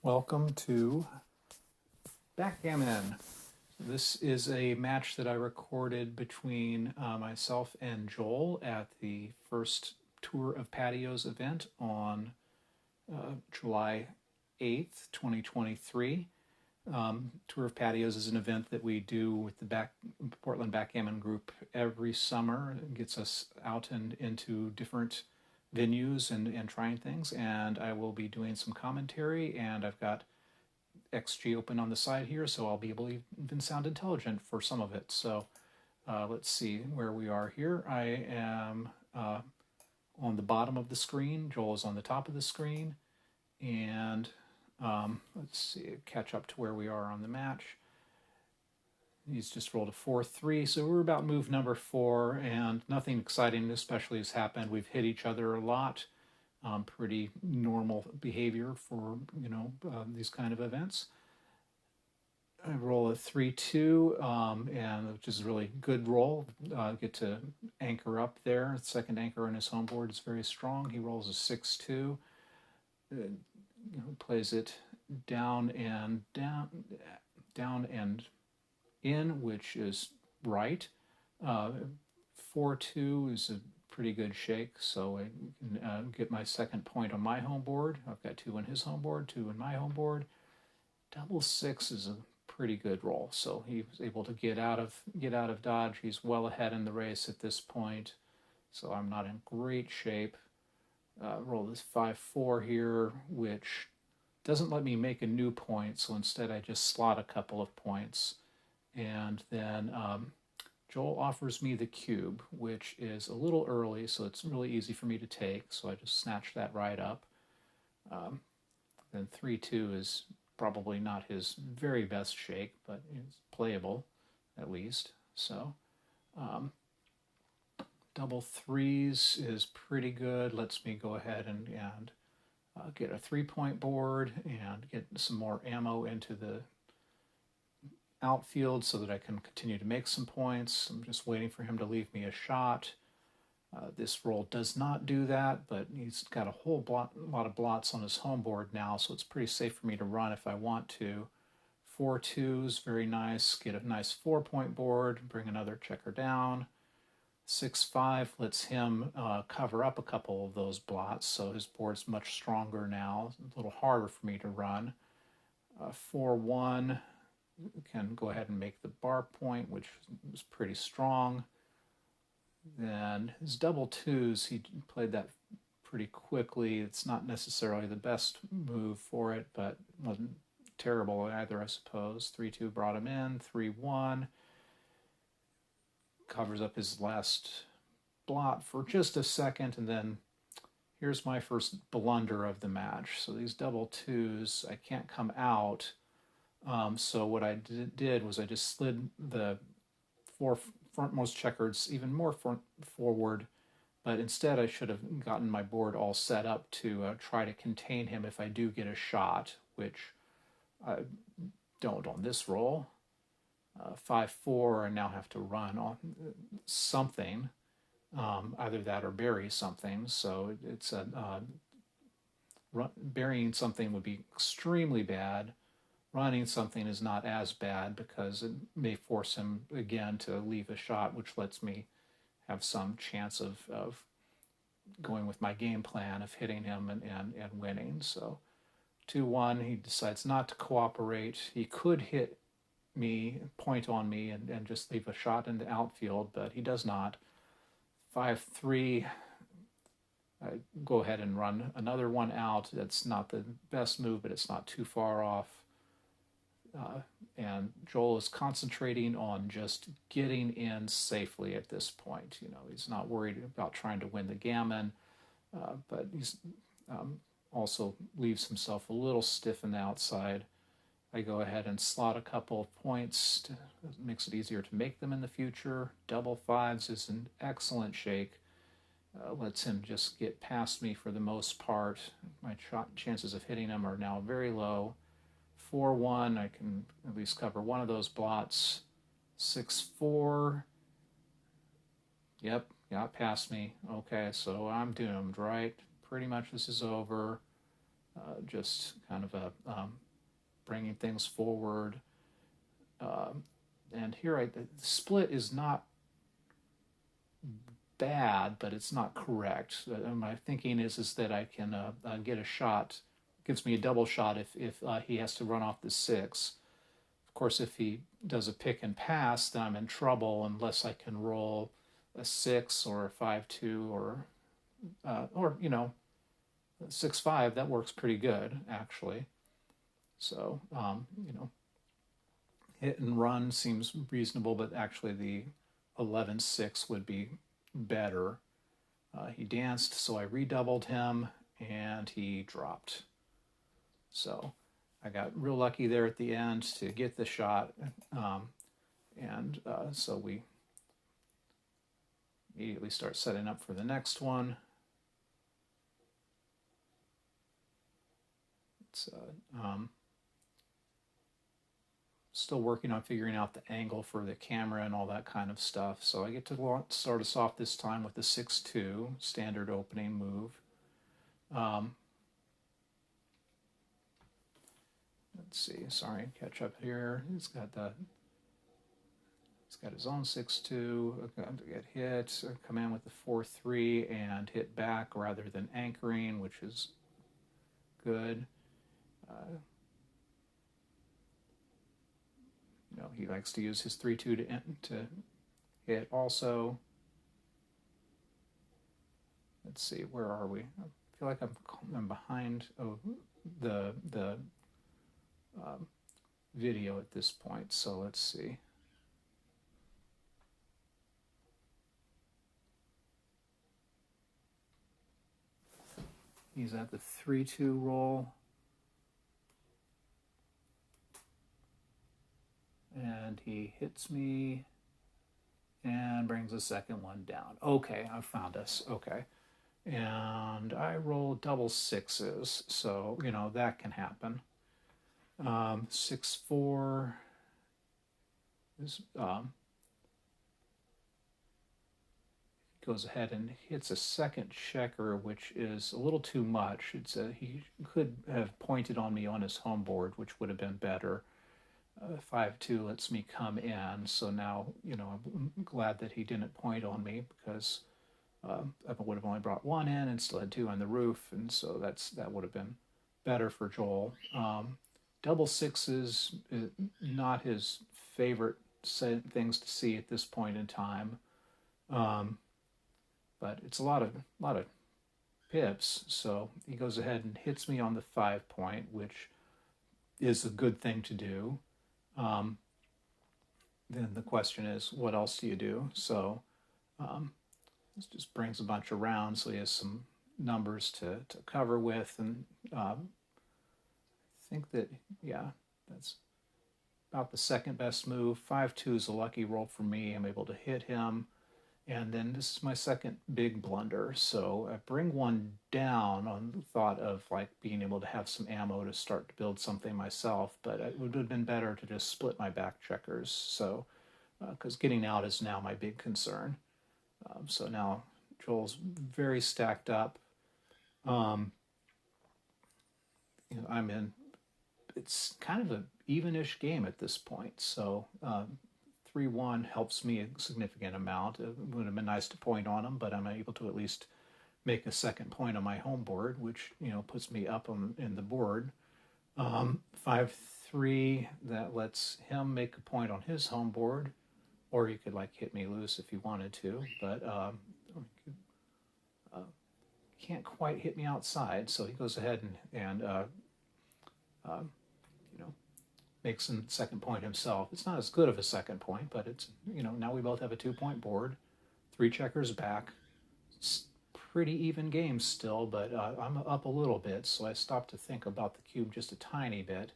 Welcome to Backgammon. This is a match that I recorded between myself and Joel at the first Tour of Patios event on July 8th, 2023. Tour of Patios is an event that we do with the Portland Backgammon group every summer. It gets us out and into different venues and trying things. And I will be doing some commentary, and I've got XG open on the side here, so I'll be able to even sound intelligent for some of it. So let's see where we are here. I am on the bottom of the screen. Joel is on the top of the screen. And let's see, catch up to where we are on the match. He's just rolled a 4-3, so we're about move number 4, and nothing exciting especially has happened. We've hit each other a lot. Pretty normal behavior for these kind of events. I roll a 3-2, and which is a really good roll. Get to anchor up there. The second anchor on his home board is very strong. He rolls a 6-2. Plays it down and in, which is right. 4-2 is a pretty good shake, so I can get my second point on my home board. I've got 2 on his home board, 2 on my home board. Double 6 is a pretty good roll, so he was able to get out of dodge. He's well ahead in the race at this point, so I'm not in great shape. Roll this 5-4 here, which doesn't let me make a new point, so instead I just slot a couple of points. And then Joel offers me the cube, which is a little early, so it's really easy for me to take, so I just snatch that right up. Then 3-2 is probably not his very best shake, but it's playable at least. So double 3s is pretty good. Lets me go ahead and get a 3-point board and get some more ammo into the outfield so that I can continue to make some points. I'm just waiting for him to leave me a shot. This roll does not do that, but he's got a whole lot of blots on his home board now, so it's pretty safe for me to run if I want to. 4-2s, very nice. Get a nice 4-point board, bring another checker down. 6-5 lets him cover up a couple of those blots, so his board's much stronger now. A little harder for me to run. 4-1 can go ahead and make the bar point, which was pretty strong. Then his double 2s, he played that pretty quickly. It's not necessarily the best move for it, but wasn't terrible either, I suppose. 3-2 brought him in. 3-1 covers up his last blot for just a second, and then here's my first blunder of the match. So these double 2s, I can't come out. So what I did was I just slid the 4 frontmost checkers even more forward, but instead I should have gotten my board all set up to try to contain him if I do get a shot, which I don't on this roll. 5-4, I now have to run on something, either that or bury something. So it's burying something would be extremely bad. Running something is not as bad because it may force him again to leave a shot, which lets me have some chance of going with my game plan of hitting him and winning. So 2-1, he decides not to cooperate. He could hit me, point on me, and just leave a shot in the outfield, but he does not. 5-3, I go ahead and run another one out. That's not the best move, but it's not too far off. And Joel is concentrating on just getting in safely at this point. He's not worried about trying to win the gammon, but he's also leaves himself a little stiff in the outside. I go ahead and slot a couple of points. Makes it easier to make them in the future. Double 5s is an excellent shake. Lets him just get past me for the most part. My chances of hitting him are now very low. 4-1, I can at least cover one of those blots. 6-4, yep, got past me. Okay, so I'm doomed, right? Pretty much this is over. just kind of a bringing things forward. And here, the split is not bad, but it's not correct. My thinking is that I can get a shot, gives me a double shot if he has to run off the 6. Of course, if he does a pick and pass, then I'm in trouble unless I can roll a 6 or a 5-2 or 6-5. That works pretty good actually. So hit and run seems reasonable, but actually the 11-6 would be better. He danced, so I redoubled him, and he dropped. So I got real lucky there at the end to get the shot, so we immediately start setting up for the next one. It's still working on figuring out the angle for the camera and all that kind of stuff. So I get to start us off this time with the 6-2 standard opening move. Let's see, sorry, catch up here. He's got his own 6-2. Going to get hit. Come in with the 4-3 and hit back rather than anchoring, which is good. He likes to use his 3-2 to hit also. Let's see, where are we? I feel like I'm behind the video at this point, so let's see. He's at the 3-2 roll. And he hits me and brings the second one down. Okay, I found us. Okay. And I roll double 6s, so, that can happen. 6-4 is, goes ahead and hits a second checker, which is a little too much. He could have pointed on me on his home board, which would have been better. 5-2 lets me come in, so now I'm glad that he didn't point on me, because I would have only brought 1 in and still had 2 on the roof, and so that would have been better for Joel. Double 6s is not his favorite things to see at this point in time, but it's a lot of pips, so he goes ahead and hits me on the 5 point, which is a good thing to do. Then the question is, what else do you do? So this just brings a bunch around, so he has some numbers to cover with, and I think that, that's about the second best move. 5-2 is a lucky roll for me. I'm able to hit him. And then this is my second big blunder. So I bring 1 down on the thought of being able to have some ammo to start to build something myself, but it would have been better to just split my back checkers. So, because getting out is now my big concern. So now Joel's very stacked up. I'm in, it's kind of an evenish game at this point. So 3-1 helps me a significant amount. It would have been nice to point on him, but I'm able to at least make a second point on my home board, which puts me up in the board. 5-3, that lets him make a point on his home board, or you could hit me loose if you wanted to, but can't quite hit me outside, so he goes ahead and makes a second point himself. It's not as good of a second point, but it's, now we both have a 2-point board, 3 checkers back. It's pretty even game still, but I'm up a little bit, so I stopped to think about the cube just a tiny bit.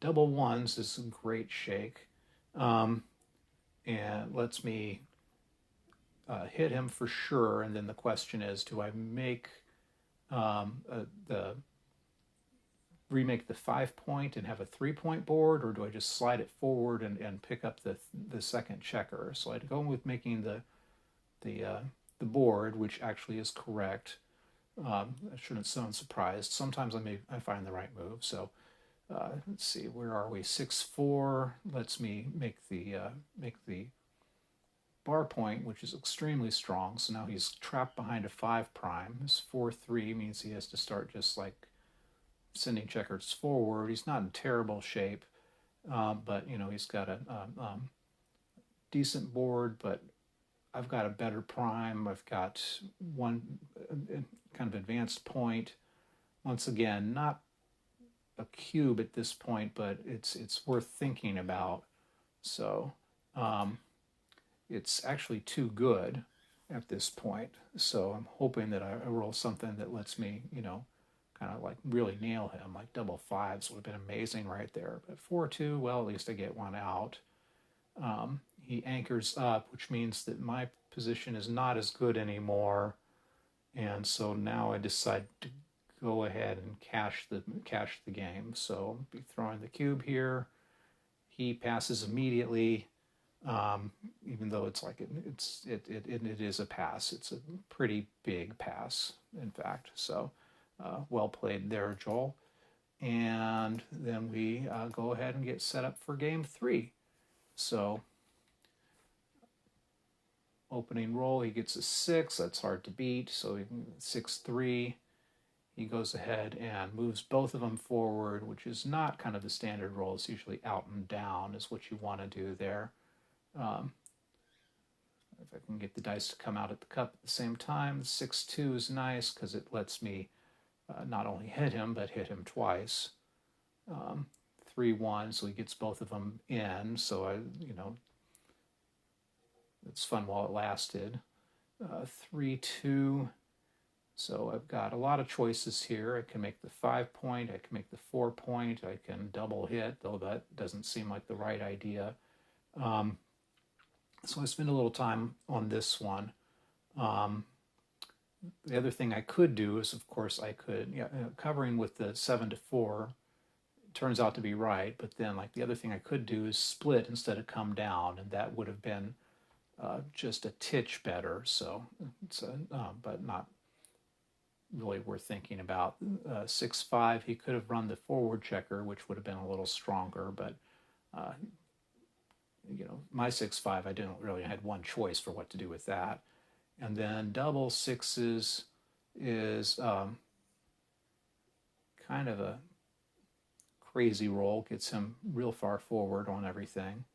Double 1s is a great shake, and lets me hit him for sure, and then the question is, do I make remake the 5 point and have a 3-point board, or do I just slide it forward and pick up the second checker? So I'd go with making the board, which actually is correct. I shouldn't sound surprised. Sometimes I find the right move. So let's see, where are we? 6-4 lets me make the bar point, which is extremely strong. So now he's trapped behind a 5 prime. This 4-3 means he has to start just like sending checkers forward. He's not in terrible shape, but you know he's got a decent board. But I've got a better prime. I've got one kind of advanced point. Once again, not a cube at this point, but it's worth thinking about. So it's actually too good at this point. So I'm hoping that I roll something that lets me, you know, kind of like really nail him. Like double fives would have been amazing right there. But 4-2, well, at least I get one out. He anchors up, which means that my position is not as good anymore. And so now I decide to go ahead and cash the game. So I'll be throwing the cube here. He passes immediately, even though it's like it is a pass. It's a pretty big pass, in fact. So well played there, Joel. And then we go ahead and get set up for game 3. So opening roll, he gets a 6. That's hard to beat. So 6-3. He goes ahead and moves both of them forward, which is not kind of the standard roll. It's usually out and down is what you want to do there. If I can get the dice to come out at the cup at the same time, 6-2 is nice because it lets me not only hit him, but hit him twice. 3-1, so he gets both of them in. So it's fun while it lasted. 3-2. So I've got a lot of choices here. I can make the 5 point, I can make the 4 point, I can double hit, though that doesn't seem like the right idea. So I spend a little time on this one. The other thing I could do is, of course, I could, covering with the 7-4 turns out to be right, but then like the other thing I could do is split instead of come down, and that would have been just a titch better. So it's but not really worth thinking about. 6-5, he could have run the forward checker, which would have been a little stronger, but my 6-5, I didn't really had one choice for what to do with that. And then double sixes is kind of a crazy roll, gets him real far forward on everything.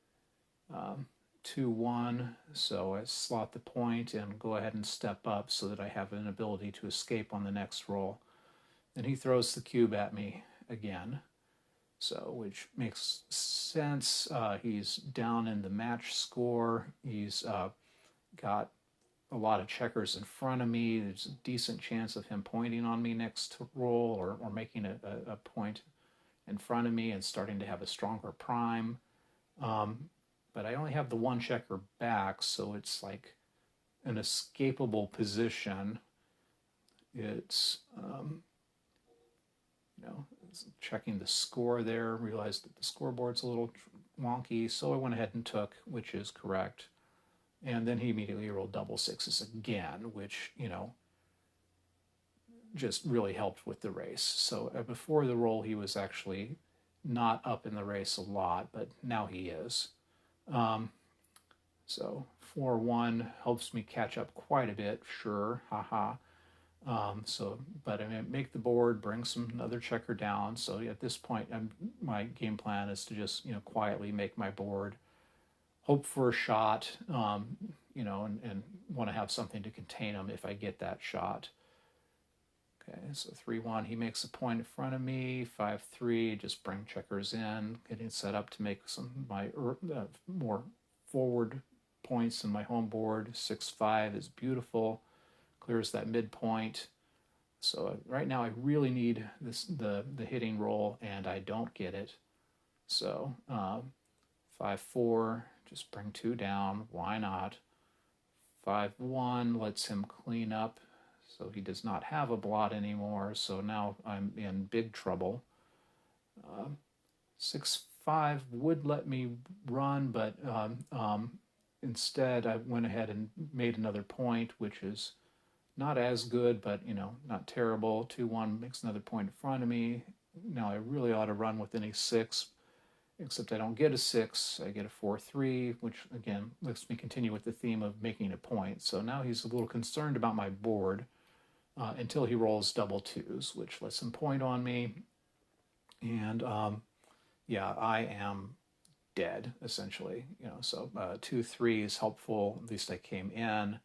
2-1, so I slot the point and go ahead and step up so that I have an ability to escape on the next roll. Then he throws the cube at me again, so which makes sense. He's down in the match score. He's got a lot of checkers in front of me. There's a decent chance of him pointing on me next roll, or making a point in front of me and starting to have a stronger prime. But I only have the one checker back, so it's like an escapable position. It's, checking the score there, realized that the scoreboard's a little wonky, so I went ahead and took, which is correct. And then he immediately rolled double sixes again, which, just really helped with the race. So before the roll, he was actually not up in the race a lot, but now he is. So 4-1 helps me catch up quite a bit, sure, haha. But I mean, make the board, bring some other checker down. So at this point, my game plan is to just quietly make my board, hope for a shot, and want to have something to contain him if I get that shot. Okay, so 3-1, he makes a point in front of me. 5-3, just bring checkers in, getting set up to make some my more forward points in my home board. 6-5 is beautiful, clears that midpoint. So right now I really need the hitting roll, and I don't get it. So 5-4, just bring 2 down. Why not? 5-1 lets him clean up, so he does not have a blot anymore. So now I'm in big trouble. 6-5 would let me run, but instead I went ahead and made another point, which is not as good, but not terrible. 2-1 makes another point in front of me. Now I really ought to run with any 6, except I don't get a 6. I get a 4-3, which again lets me continue with the theme of making a point. So now he's a little concerned about my board until he rolls double 2s, which lets him point on me. And yeah, I am dead essentially. So 2-3 is helpful. At least I came in.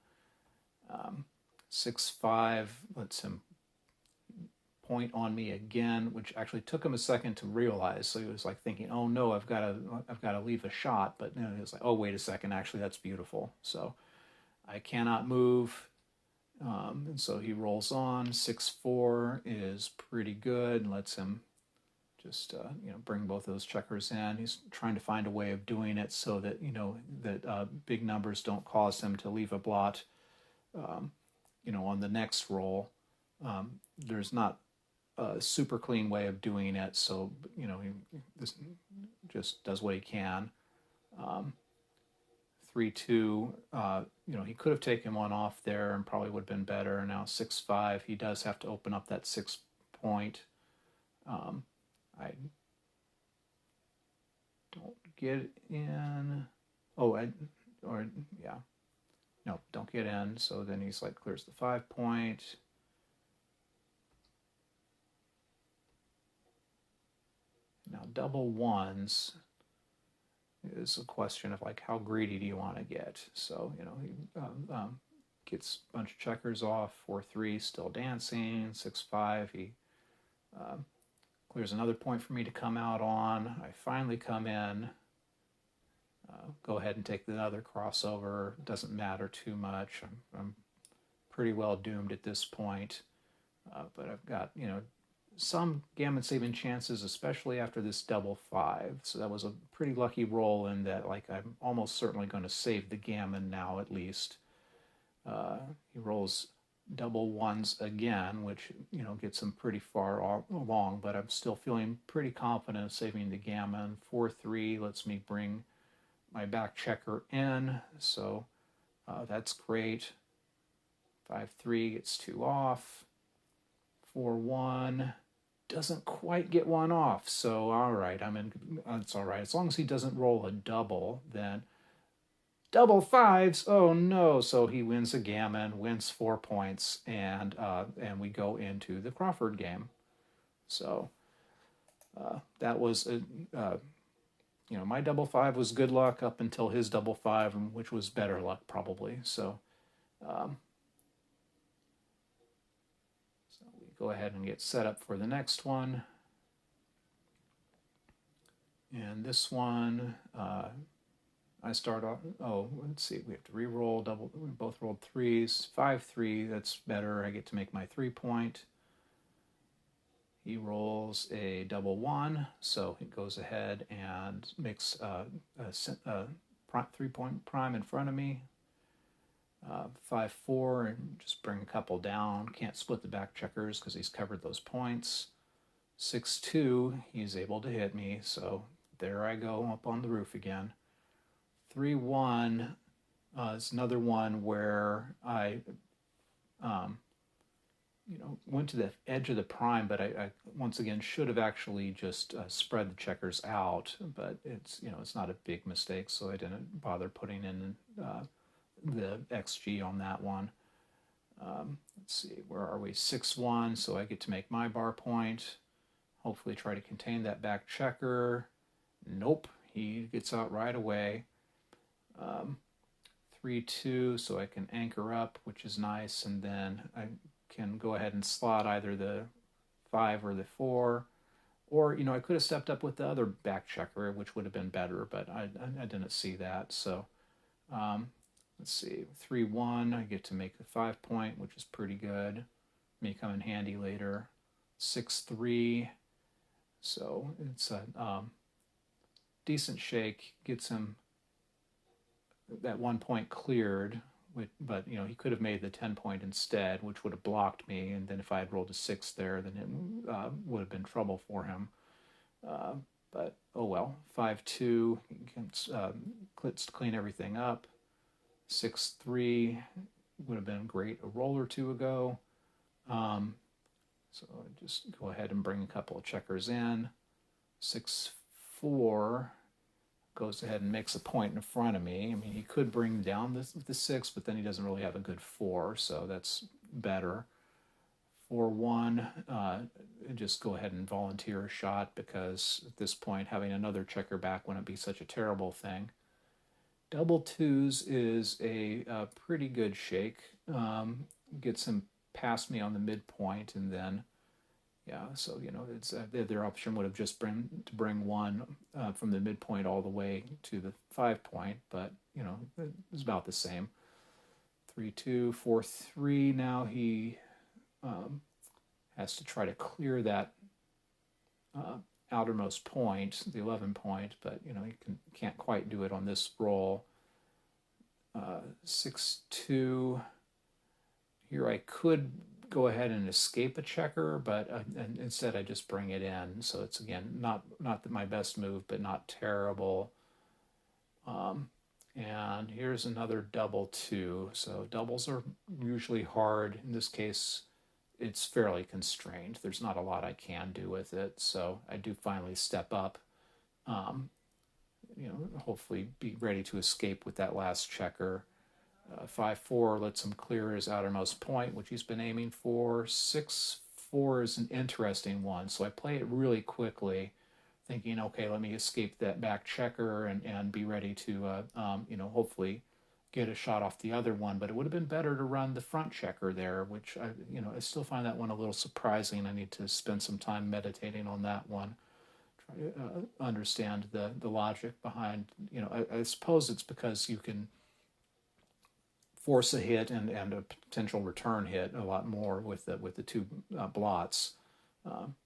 6-5 lets him point on me again, which actually took him a second to realize. So he was like thinking, "Oh no, I've got to leave a shot." But he was like, "Oh wait a second, actually that's beautiful." So I cannot move, and so he rolls on. 6-4 is pretty good, and lets him just bring both those checkers in. He's trying to find a way of doing it so that big numbers don't cause him to leave a blot. On the next roll, there's not a super clean way of doing it, so he just does what he can. 3-2, he could have taken one off there and probably would have been better. Now 6-5, he does have to open up that 6 point. I don't get in. No, don't get in. So then he's like clears the 5 point. Now double 1s is a question of like how greedy do you want to get. So he gets a bunch of checkers off. 4-3 still dancing. 6-5 he clears another point for me to come out on. I finally come in. Go ahead and take another crossover. Doesn't matter too much. I'm pretty well doomed at this point. But I've got some gammon saving chances, especially after this double 5. So that was a pretty lucky roll in that, like, I'm almost certainly going to save the gammon now at least. He rolls double 1s again, which gets him pretty far along, but I'm still feeling pretty confident of saving the gammon. 4-3 lets me bring my back checker in, so that's great. 5-3 gets 2 off. 4-1 doesn't quite get one off, so all right, it's all right. As long as he doesn't roll a double, then double 5s, oh no. So he wins a gammon, wins 4 points, and we go into the Crawford game. So that was my double 5 was good luck up until his double 5, which was better luck probably. So we go ahead and get set up for the next one. And this one, I start off, let's see, we have to re-roll double, we both rolled 3s. 5-3, that's better. I get to make my 3 point. He rolls a double 1, so he goes ahead and makes a 3 point prime in front of me. 5-4, and just bring a couple down. Can't split the back checkers because he's covered those points. 6-2, he's able to hit me, so there I go up on the roof again. 3-1 is another one where I went to the edge of the prime, but I once again should have actually just spread the checkers out, but it's not a big mistake, so I didn't bother putting in the XG on that one. Let's see, where are we? 6-1, so I get to make my bar point. Hopefully try to contain that back checker. Nope, he gets out right away. 3-2, so I can anchor up, which is nice, and then I can go ahead and slot either the 5 or the 4, or I could have stepped up with the other back checker, which would have been better, but I didn't see that. So let's see, 3-1, I get to make the 5 point, which is pretty good. May come in handy later. 6-3, so it's a decent shake, gets him that 1 point cleared, but he could have made the 10 point instead, which would have blocked me, and then if I had rolled a 6 there, then it would have been trouble for him. But oh well. 5-2, let's clean everything up. 6-3 would have been great a roll or two ago. So just go ahead and bring a couple of checkers in. 6-4 goes ahead and makes a point in front of me. I mean, he could bring down the 6, but then he doesn't really have a good 4, so that's better. 4-1, just go ahead and volunteer a shot, because at this point having another checker back wouldn't be such a terrible thing. Double twos is a pretty good shake. Gets him past me on the midpoint, and then yeah, so it's their option would have just bring one from the midpoint all the way to the 5 point, but it's about the same. 3-2, 4-3. Now he has to try to clear that outermost point, the 11 point, but he can't quite do it on this roll. 6-2. Here I could go ahead and escape a checker, but and instead I just bring it in. So it's, again, not my best move, but not terrible. And here's another double 2. So doubles are usually hard. In this case, it's fairly constrained. There's not a lot I can do with it. So I do finally step up. Hopefully be ready to escape with that last checker. 5-4 lets him clear his outermost point, which he's been aiming for. 6-4 is an interesting one, so I play it really quickly, thinking, okay, let me escape that back checker and be ready to, hopefully get a shot off the other one. But it would have been better to run the front checker there, which I still find that one a little surprising. I need to spend some time meditating on that one. Understand the logic behind, I suppose it's because you can force a hit and a potential return hit a lot more with the two blots.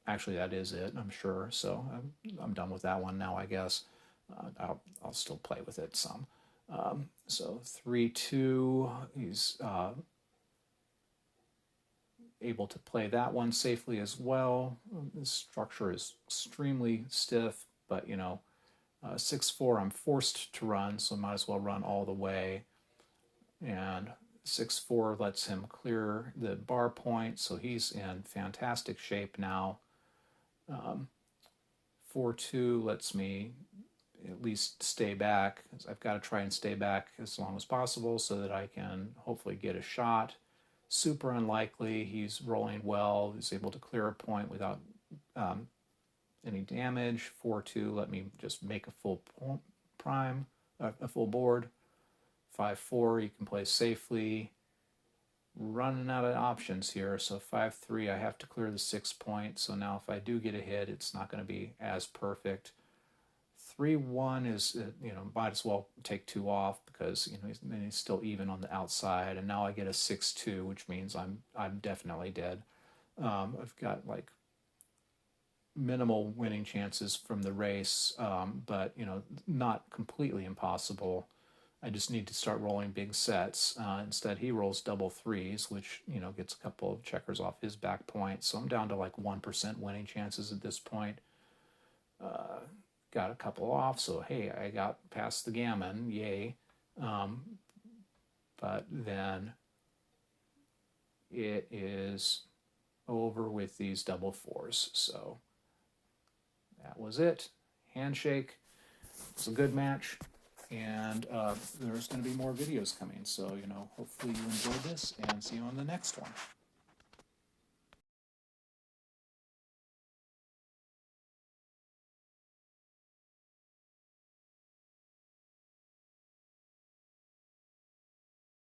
Actually, that is it, I'm sure. So I'm done with that one now, I guess. I'll still play with it some. So 3-2, he's able to play that one safely as well. This structure is extremely stiff, but 6-4 I'm forced to run, so I might as well run all the way. And 6-4 lets him clear the bar point, so he's in fantastic shape now. 4-2 lets me at least stay back. I've got to try and stay back as long as possible so that I can hopefully get a shot. Super unlikely. He's rolling well. He's able to clear a point without any damage. 4-2 let me just make a full prime, a full board. 5-4 you can play safely. Running out of options here, so 5-3 I have to clear the 6 point. So now if I do get a hit, it's not going to be as perfect. 3-1 is, might as well take 2 off, because he's still even on the outside. And now I get a 6-2, which means I'm definitely dead. I've got like minimal winning chances from the race, but not completely impossible. I just need to start rolling big sets. Instead, he rolls double 3s, which gets a couple of checkers off his back point. So I'm down to like 1% winning chances at this point. Got a couple off, so hey, I got past the gammon, yay. But then it is over with these double 4s. So that was it. Handshake. It's a good match. And there's going to be more videos coming. So, hopefully you enjoyed this, and see you on the next one.